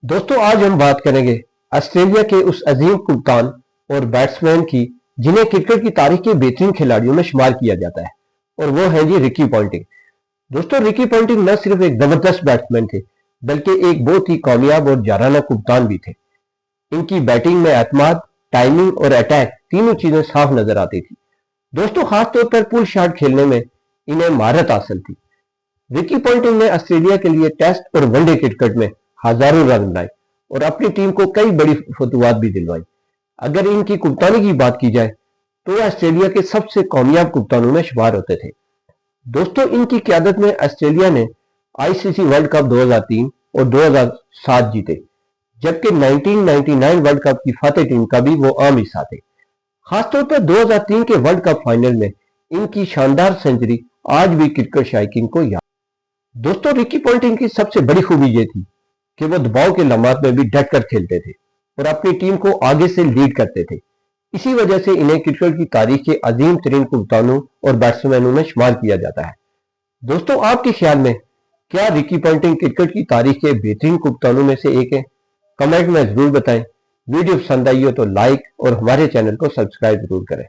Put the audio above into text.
दोस्तों आज हम बात करेंगे ऑस्ट्रेलिया के उस अजीम कप्तान और बैट्समैन की जिन्हें क्रिकेट की तारीख के बेहतरीन खिलाड़ियों में शुमार किया जाता है और वो है जी रिकी पॉन्टिंग। दोस्तों रिकी पॉन्टिंग न सिर्फ एक जबरदस्त बैट्समैन थे बल्कि एक बहुत ही कामयाब और जाराना कप्तान भी थे। इनकी बैटिंग में एतमाद, टाइमिंग और अटैक तीनों चीजें साफ नजर आती थी। दोस्तों खासतौर पर पुल शॉट खेलने में इन्हें महारत हासिल थी। रिकी पॉन्टिंग ने ऑस्ट्रेलिया के लिए टेस्ट और वनडे क्रिकेट में हजारों रन बनाए और अपनी टीम को कई बड़ी फतवाहत भी दिलवाई। अगर इनकी कप्तानी की बात की जाए तो वह ऑस्ट्रेलिया के सबसे कामयाब कप्तानों में शुमार होते थे। दोस्तों इनकी क़यादत में ऑस्ट्रेलिया ने आईसीसी वर्ल्ड कप 2003 और 2007 जीते, जबकि 1999 वर्ल्ड कप की फतेह टीम का भी वो आम हिस्सा थे। खासतौर पर 2003 के वर्ल्ड कप फाइनल में इनकी शानदार सेंचुरी आज भी क्रिकेट शायकीन को याद। दोस्तों रिकी पॉन्टिंग की सबसे बड़ी खूबी ये थी कि वो दबाव के लम्हात में भी डट कर खेलते थे और अपनी टीम को आगे से लीड करते थे। इसी वजह से इन्हें क्रिकेट की तारीख के अजीम तरीन कप्तानों और बैट्समैनों में शुमार किया जाता है। दोस्तों आपके ख्याल में क्या रिकी पॉन्टिंग क्रिकेट की तारीख के बेहतरीन कप्तानों में से एक है? कमेंट में जरूर बताएं। वीडियो पसंद आई हो तो लाइक और हमारे चैनल को सब्सक्राइब जरूर करें।